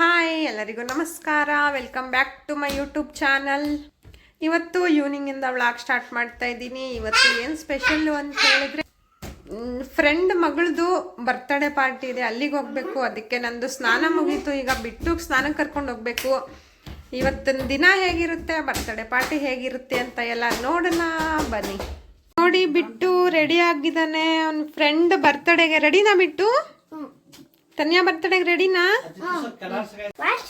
Hi ಎಲ್ಲರಿಗೂ ನಮಸ್ಕಾರ. Welcome back to my YouTube channel. ಇವತ್ತು ಈವ್ನಿಂಗಿಂದ ವ್ಲಾಗ್ ಸ್ಟಾರ್ಟ್ ಮಾಡ್ತಾ ಇದ್ದೀನಿ. ಇವತ್ತು ಏನು ಸ್ಪೆಷಲ್ಲು ಅಂತ ಹೇಳಿದ್ರೆ ಫ್ರೆಂಡ್ ಮಗಳದು ಬರ್ತ್ಡೇ ಪಾರ್ಟಿ ಇದೆ, ಅಲ್ಲಿಗೆ ಹೋಗಬೇಕು. ಅದಕ್ಕೆ ನಂದು ಸ್ನಾನ ಮುಗೀತು, ಈಗ ಬಿಟ್ಟು ಸ್ನಾನಕ್ಕೆ ಕರ್ಕೊಂಡು ಹೋಗಬೇಕು. ಇವತ್ತಿನ ದಿನ ಹೇಗಿರುತ್ತೆ, ಬರ್ತ್ಡೇ ಪಾರ್ಟಿ ಹೇಗಿರುತ್ತೆ ಅಂತ ಎಲ್ಲ ನೋಡೋಣ ಬನ್ನಿ. ನೋಡಿ, ಬಿಟ್ಟು ರೆಡಿ ಆಗಿದ್ದಾನೆ. ಅವ್ನ ಫ್ರೆಂಡ್ ಬರ್ತ್ಡೇಗೆ ರೆಡಿನಾ ಬಿಟ್ಟು? ತನ್ಯಾ ಬರ್ತಡೆಗೆ ರೆಡಿನಾ?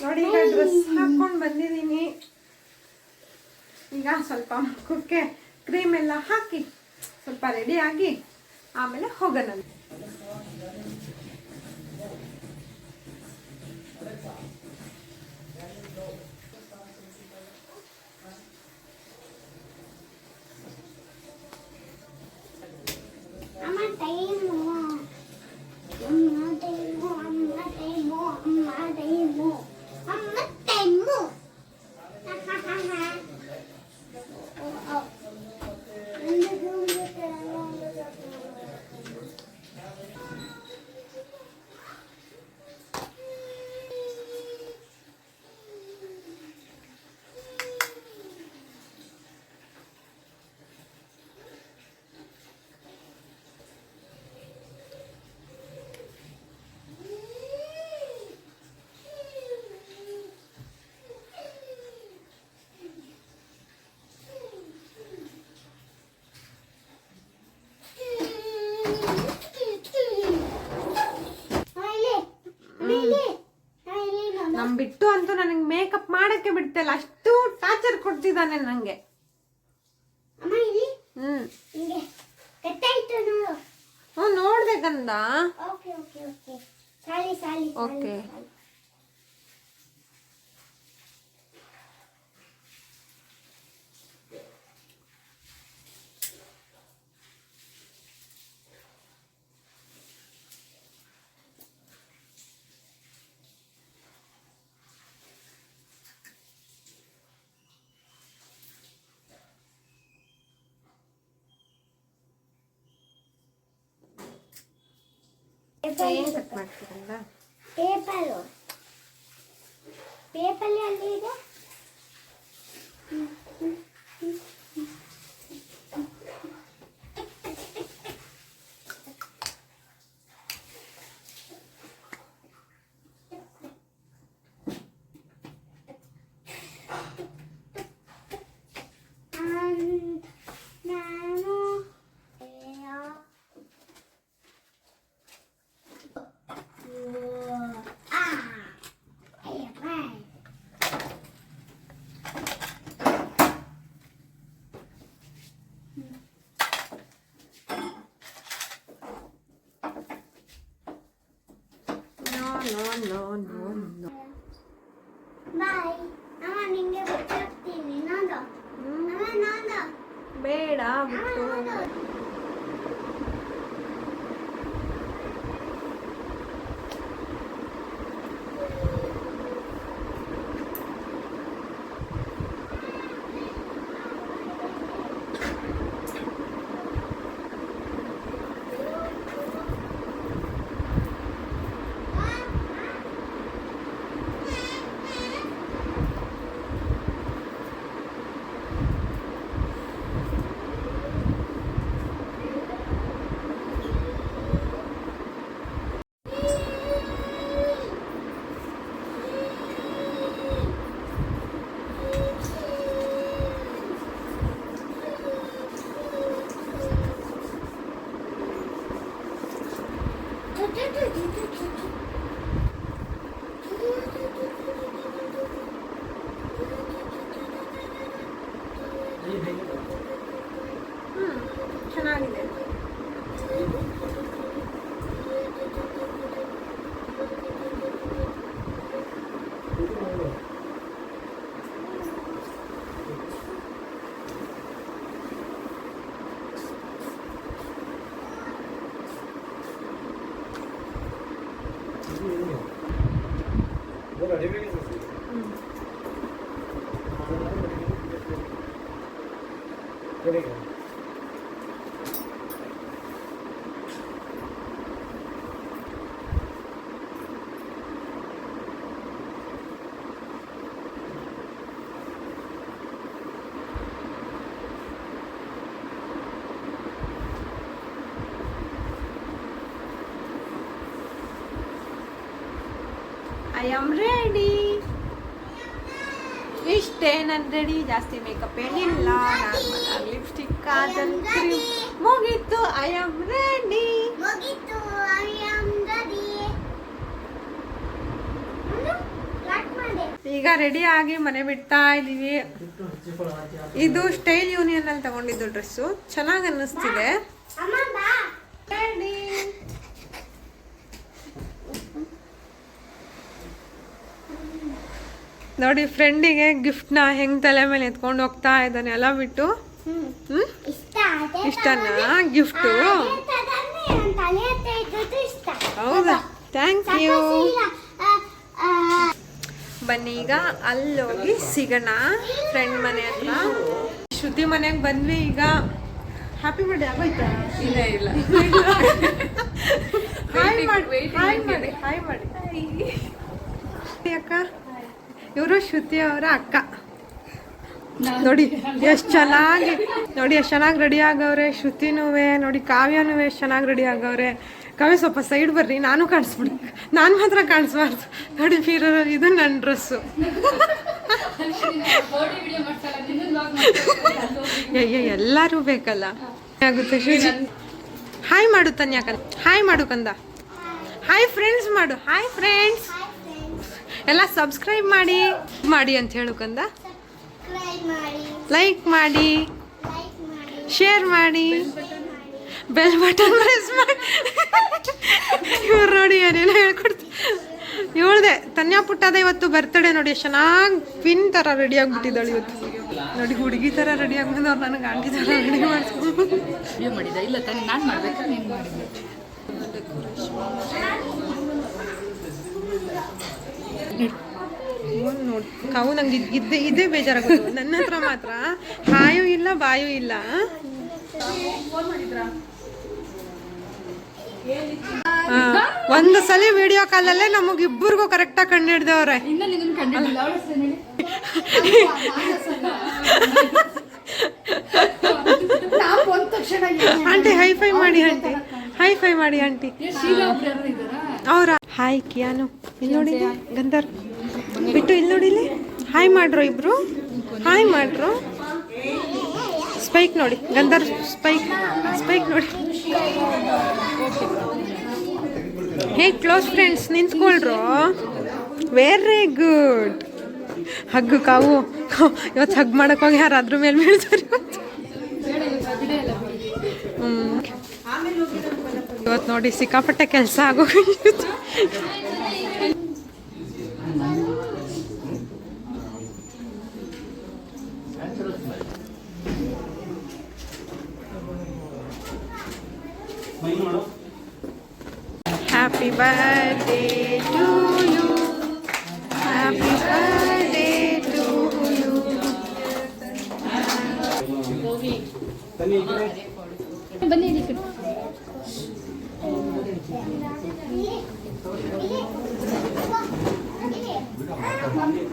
ನೋಡಿ, ಈಗ ಡ್ರೆಸ್ ಹಾಕೊಂಡು ಬಂದಿದ್ದೀನಿ. ಈಗ ಸ್ವಲ್ಪ ಮುಖಕ್ಕೆ ಕ್ರೀಮ್ ಎಲ್ಲ ಹಾಕಿ ಸ್ವಲ್ಪ ರೆಡಿ ಆಗಿ ಆಮೇಲೆ ಹೋಗೋಣ. ನಮ್ ಬಿಟ್ಟು ಅಂತೂ ನನಗೆ ಮೇಕಪ್ ಮಾಡಕ್ಕೆ ಬಿಡ್ತಿಲ್ಲ, ಅಷ್ಟು ಟಾರ್ಚರ್ ಕೊಡ್ತಿದ್ದಾನೆ ನಂಗೆ. ನೋಡ್ದೆ ಗಂಧ. ಓಕೆ, ಏನ್ ಕಟ್ ಮಾಡ್ತೀರಲ್ಲ? ಪೇಪರ್ ಅಲ್ಲಿ ಇದೆ. No. ಬಾಯ್ ಅಮ್ಮ, ನಿಂಗೆ ಬಿಟ್ಟಿರ್ತೀನಿ. ನೋಡು ನೋಡು. ಬೇಡ ಬಿಟ್ಟು. ಚೆನ್ನಾಗಿದೆ. I am ready. ಇಷ್ಟೇ ನನ್ನ ರೆಡಿ, ಜಾಸ್ತಿ ಮೇಕಪ್ ಏನಿಲ್ಲ, ನಾರ್ಮಲ್ ಲಿಪ್ಸ್ಟಿಕ್ ಕಾಜಲ್ ಕ್ರೀಮ್ ಮುಗೀತು. I am ready. ಮುಗೀತು, ಐ ಆಮ್ ರೆಡಿ. ಸ್ಟಾರ್ಟ್ ಮಾಡಿ. ಈಗ ರೆಡಿ ಆಗಿ ಮನೆ ಬಿಡ್ತಾ ಇದೀವಿ. ಇದು ಸ್ಟೈಲ್ ಯೂನಿಯನ್ ಅಲ್ಲಿ ತಗೊಂಡಿದ್ದು ಡ್ರೆಸ್ಸು, ಚೆನ್ನಾಗಿ ಅನ್ನಿಸ್ತಿದೆ. ಅಮ್ಮ ಬಾ. ರೆಡಿ. ನೋಡಿ ಫ್ರೆಂಡಿಗೆ ಗಿಫ್ಟ್ನ ಹೆಂಗ್ ತಲೆ ಮೇಲೆ ಎತ್ಕೊಂಡು ಹೋಗ್ತಾ ಇದ್ದಾನೆ ಎಲ್ಲ ಬಿಟ್ಟು. ಇಷ್ಟನಾ ಗಿಫ್ಟು? ಹೌದಾ, ಥ್ಯಾಂಕ್ ಯು. ಬನ್ನಿ ಈಗ ಅಲ್ಲೋಗಿ ಸಿಗೋಣ ಫ್ರೆಂಡ್ ಮನೆ ಹತ್ರ. ಶ್ರುತಿ ಮನೆಗೆ ಬಂದ್ವಿ ಈಗ. ಹ್ಯಾಪಿ ಬರ್ಡೇ ಆಗೋಯ್ತಾ? ಇಲ್ಲ ಹಾಯ್ ಮಾಡಿ, ಹಾಯ್ ಮಾಡಿ, ಹಾಯ್ ಮಾಡಿ ಅಕ್ಕ. ಇವರು ಶ್ರುತಿ ಅವರ ಅಕ್ಕ. ನೋಡಿ ಎಷ್ಟು ಚೆನ್ನಾಗಿ, ನೋಡಿ ಎಷ್ಟು ಚೆನ್ನಾಗಿ ರೆಡಿ ಆಗವ್ರೆ. ಶ್ರುತಿನೂ ನೋಡಿ, ಕಾವ್ಯನೂ ಎಷ್ಟು ಚೆನ್ನಾಗಿ ರೆಡಿ ಆಗವ್ರೆ. ಕಾವ್ಯ ಸ್ವಲ್ಪ ಸೈಡ್ ಬರ್ರಿ, ನಾನು ಕಾಣಿಸ್ಬಿಡಿ. ನಾನು ಮಾತ್ರ ಕಾಣಿಸ್ಬಾರ್ದು. ನೋಡಿ ಫೀರರ್, ಇದು ನನ್ನ ಡ್ರೆಸ್ಸು. ಎಲ್ಲರೂ ಬೇಕಲ್ಲ, ಆಗುತ್ತೆ. ಹಾಯ್ ಮಾಡು ತನ್ಯಾಕ, ಹಾಯ್ ಮಾಡು ಕಂದ. ಹಾಯ್ ಫ್ರೆಂಡ್ಸ್ ಮಾಡು. ಹಾಯ್ ಫ್ರೆಂಡ್ಸ್ ಎಲ್ಲ ಸಬ್ಸ್ಕ್ರೈಬ್ ಮಾಡಿ ಅಂತ ಹೇಳು ಕಂದ. ಲೈಕ್ ಮಾಡಿ, ಶೇರ್ ಮಾಡಿ, ಬೆಲ್ ಬಟನ್ ಪ್ರೆಸ್ ಮಾಡಿ. ಇವ್ರು ನೋಡಿ ಏನೇನೋ ಹೇಳ್ಕೊಡ್ತಾರೆ. ಇವಳ್ದೆ ತನ್ಯಾ ಪುಟ್ಟದ ಇವತ್ತು ಬರ್ತಡೇ. ನೋಡಿ ಎಷ್ಟು ಚೆನ್ನಾಗಿ ಪಿನ್ ಥರ ರೆಡಿ ಆಗಿಬಿಟ್ಟಿದ್ದಾಳೆ ಇವತ್ತು. ನೋಡಿ ಹುಡುಗಿ ಥರ ರೆಡಿ ಆಗ್ಬಿಟ್ಟು ನನಗೆ ಆಂಟಿ ಥರ ರೆಡಿ ಮಾಡಿಸ್ಕೊಂಡು ಮಾಡಿದ. ಇಲ್ಲ ತಾನೇ, ನಾನು ಮಾಡ್ಬೇಕು, ನೀನು ಮಾಡಿದ್ದೆ. ನೋಡಿ ಕಾವು, ನಂಗೆ ಇದೇ ಬೇಜಾರಾಗೋದು. ನನ್ನ ಹತ್ರ ಮಾತ್ರ ಹಾಯೂ ಇಲ್ಲ ಬಾಯೂ ಇಲ್ಲ. ಒಂದು ಸಲ ವಿಡಿಯೋ ಕಾಲಲ್ಲೇ ನಮಗಿಬ್ಬರಿಗೂ ಕರೆಕ್ಟಾಗಿ ಕಂಡು ಹಿಡ್ದವ್ರೆ. ಆಂಟಿ ಹೈಫೈ ಮಾಡಿ, ಆಂಟಿ ಹೈಫೈ ಮಾಡಿ ಆಂಟಿ. ಅವರ ಹಾಯ್ ಕಿಯಾನು, ಇಲ್ಲಿ ನೋಡಿ ಗಂಧರ್ ಬಿಟ್ಟು, ಇಲ್ಲಿ ನೋಡಿ ಇಲ್ಲಿ ಹಾಯ್ ಮಾಡ್ರು ಇಬ್ರು. ಹಾಯ್ ಮಾಡ್ರು. ಸ್ಪೈಕ್ ನೋಡಿ ಗಂಧರ್, ಸ್ಪೈಕ್ ನೋಡಿ. ಹೇ ಕ್ಲೋಸ್ ಫ್ರೆಂಡ್ಸ್ ನಿಂತ್ಕೊಳ್ರು. Very good. ಹಗ್ಗು ಕಾವು ಇವತ್ತು ಹಗ್ ಮಾಡಕ್ ಹೋಗಿ ಯಾರು ಅದ್ರ ಮೇಲೆ ಬೀಳ್ತಾರೆ ಇವತ್ತು. ನೋಡಿ ಸಿಕ್ಕಾಪಟ್ಟೆ ಕೆಲಸ ಆಗೋಗಿತ್ತು. Happy birthday to you. Happy birthday to you. ಬನ್ನಿ ಇಲ್ಲಿ ಕಡೆ.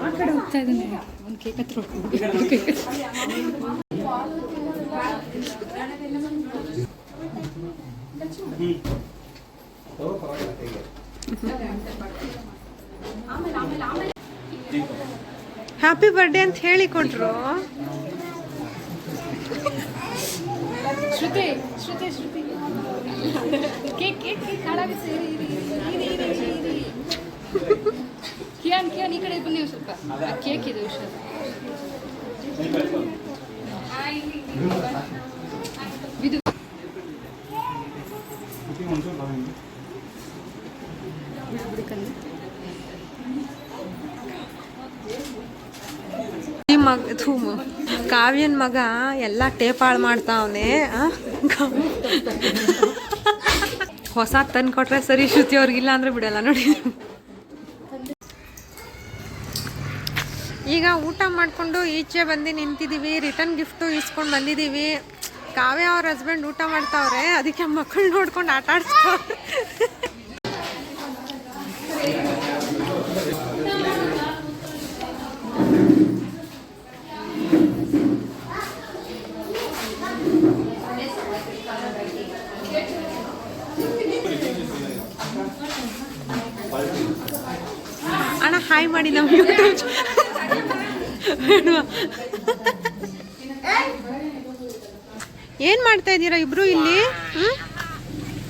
ಆ ಕಡೆ ಹೋಗ್ತಾ ಇದ್ದಾನೆ. ಒಂದು ಕೇಕ್ ಹತ್ರ ಹ್ಯಾಪಿ ಬರ್ಡೇ ಅಂತ ಹೇಳಿ ಕೊಟ್ರು. ಶ್ರುತಿ ಕೇಕ್ ಹಾಳಾಗುತ್ತೆ. ಕಿಯಾನ್ ಈ ಕಡೆ ಬನ್ನಿ ಸ್ವಲ್ಪ. ಕೇಕ್ ಇದೆ ಹುಷಾರು. ಇದು ಕಾವ್ಯನ್ ಮಗ ಎಲ್ಲ ಟೇಪ್ ಹಾಳು ಮಾಡ್ತಾವನೆ. ಹೊಸ ತಂದು ಕೊಟ್ರೆ ಸರಿ, ಶ್ರುತಿ ಅವ್ರಿಗಿಲ್ಲ ಅಂದ್ರೆ ಬಿಡಲ್ಲ ನೋಡಿ. ಈಗ ಊಟ ಮಾಡಿಕೊಂಡು ಈಚೆ ಬಂದು ನಿಂತಿದ್ದೀವಿ. ರಿಟರ್ನ್ ಗಿಫ್ಟು ಇಸ್ಕೊಂಡು ಬಂದಿದ್ದೀವಿ. ಕಾವ್ಯ ಅವ್ರ ಹಸ್ಬೆಂಡ್ ಊಟ ಮಾಡ್ತಾವ್ರೆ, ಅದಕ್ಕೆ ಮಕ್ಕಳು ನೋಡ್ಕೊಂಡು ಆಟ ಆಡಿಸ್ತಾವ್ರೆ. ಹಾಯ್ ಮಾಡಿ ನಮ್ಮ ಯೂಟ್ಯೂಬ್ ಏನು ಮಾಡ್ತಾ ಇದ್ದೀರಾ ಇಬ್ರು ಇಲ್ಲಿ?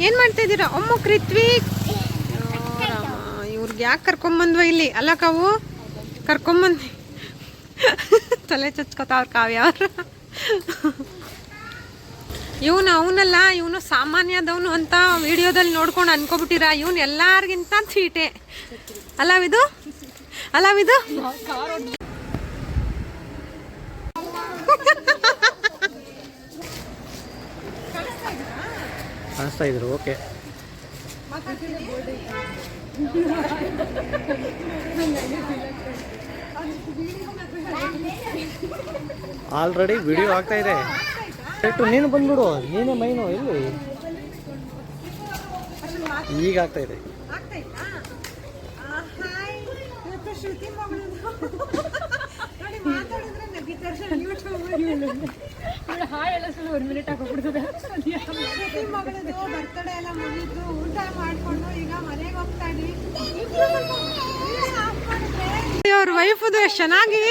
ಏನು ಮಾಡ್ತಾ ಇದ್ದೀರಾ? ಅಮ್ಮ ಕೃತ್ವಿಕ್ ಇವ್ರಿಗೆ ಯಾಕೆ ಕರ್ಕೊಂಬಂದ್ವ ಇಲ್ಲಿ? ಅಲ್ಲ ಕಾವು ಕರ್ಕೊಂಬಂದ್ವಿ. ತಲೆ ಚಚ್ಕೋತಾವ್ರ ಕಾವ್ಯ ಅವ್ರು. ಅವನಲ್ಲ, ಇವನು ಸಾಮಾನ್ಯದವನು ಅಂತ ವಿಡಿಯೋದಲ್ಲಿ ನೋಡ್ಕೊಂಡು ಅನ್ಕೋಬಿಟ್ಟಿರ. ಇವನು ಎಲ್ಲಾರ್ಗಿಂತ ಚೀಟೆ ಅಲ್ಲವಿದು. ಕಾಣಿಸ್ತಾ ಇದ್ರು. ಓಕೆ, ಆಲ್ರೆಡಿ ವಿಡಿಯೋ ಆಗ್ತಾ ಇದೆ. ನೀನು ಬಂದ್ಬಿಡು, ನೀನೇ ಮೈನು. ಎಲ್ಲಿ ಈಗ ಆಗ್ತಾ ಇದೆ. ಬರ್ತಡೇ ಎಲ್ಲ ಮುಗಿದು ಊಟ ಮಾಡ್ಕೊಂಡು ಈಗ ಮನೆಗೆ ಹೋಗ್ತಾ ಇದೀವಿ. ಅವ್ರ ವೈಫದು ಎಷ್ಟು ಚೆನ್ನಾಗಿ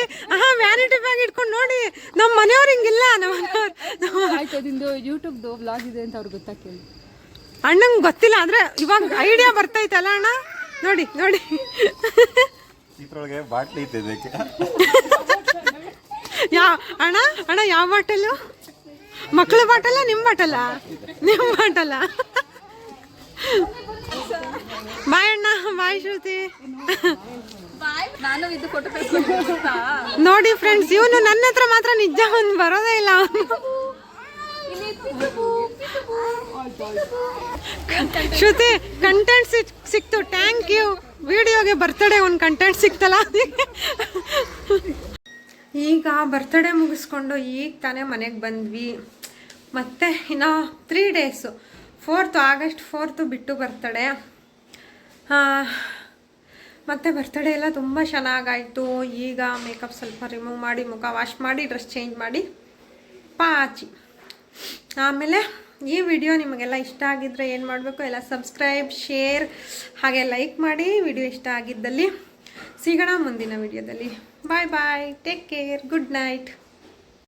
ವ್ಯಾನಿಟಿ ಬ್ಯಾಗ್ ಇಟ್ಕೊಂಡು ನೋಡಿ. ನಮ್ಮ ಮನೆಯವ್ರು ಹಿಂಗಿಲ್ಲ. ನಿಂದು ಯೂಟ್ಯೂಬ್ದು ವ್ಲಾಗ್ ಇದೆ ಅಂತ ಅವ್ರಿಗೆ ಗೊತ್ತಾಗ್ತಿಲ್ಲ. ಅಣ್ಣಂಗೆ ಗೊತ್ತಿಲ್ಲ, ಆದ್ರೆ ಇವಾಗ ಐಡಿಯಾ ಬರ್ತೈತಲ್ಲ ಅಣ್ಣ. ನೋಡಿ ಇದ್ರೊಳಗೆ ಬಾಟ್ಲಿ ಇದ್ದಿದೆ. ಅಣ್ಣ ಯಾವ ಬಾಟಲು? ಮಕ್ಕಳ ಬಾಟಲ್ಲ ನಿಮ್ಮ ಬಾಟಲ್ಲ? ಬಾಯ್ ಅಣ್ಣ, ಬಾಯ್ ಶ್ರುತಿ. ನಾನು ಇದು ಫೋಟೋ ನೋಡಿ ಫ್ರೆಂಡ್ಸ್, ಇವನು ನನ್ನ ಹತ್ರ ಮಾತ್ರ ನಿಜ ಒಂದು ಬರೋದೇ ಇಲ್ಲ. ಶ್ರುತಿ ಕಂಟೆಂಟ್ ಸಿಕ್ತು, ಥ್ಯಾಂಕ್ ಯು. ವಿಡಿಯೋಗೆ ಬರ್ತಡೇ ಒಂದು ಕಂಟೆಂಟ್ ಸಿಕ್ತಲ್ಲ. ಈಗ ಬರ್ತಡೇ ಮುಗಿಸ್ಕೊಂಡು ಈಗ ತಾನೇ ಮನೆಗೆ ಬಂದ್ವಿ. ಮತ್ತೆ ಇನ್ನು 3 ಡೇಸು, 4th ಆಗಸ್ಟ್ 4th ಬಿಟ್ಟು ಬರ್ತಡೇ. ಮತ್ತು ಬರ್ತಡೇ ಎಲ್ಲ ತುಂಬ ಚೆನ್ನಾಗಾಯಿತು. ಈಗ ಮೇಕಪ್ ಸ್ವಲ್ಪ ರಿಮೂವ್ ಮಾಡಿ, ಮುಖ ವಾಶ್ ಮಾಡಿ, ಡ್ರೆಸ್ ಚೇಂಜ್ ಮಾಡಿ ಪಾಚಿ. ಆಮೇಲೆ ಈ ವಿಡಿಯೋ ನಿಮಗೆಲ್ಲ ಇಷ್ಟ ಆಗಿದ್ದರೆ ಏನು ಮಾಡಬೇಕು? ಎಲ್ಲ ಸಬ್ಸ್ಕ್ರೈಬ್, ಶೇರ್ ಹಾಗೆ ಲೈಕ್ ಮಾಡಿ. ವಿಡಿಯೋ ಇಷ್ಟ ಆಗಿದ್ದಲ್ಲಿ ಸಿಗೋಣ ಮುಂದಿನ ವಿಡಿಯೋದಲ್ಲಿ. ಬಾಯ್ ಬಾಯ್, ಟೇಕ್ ಕೇರ್, ಗುಡ್ ನೈಟ್.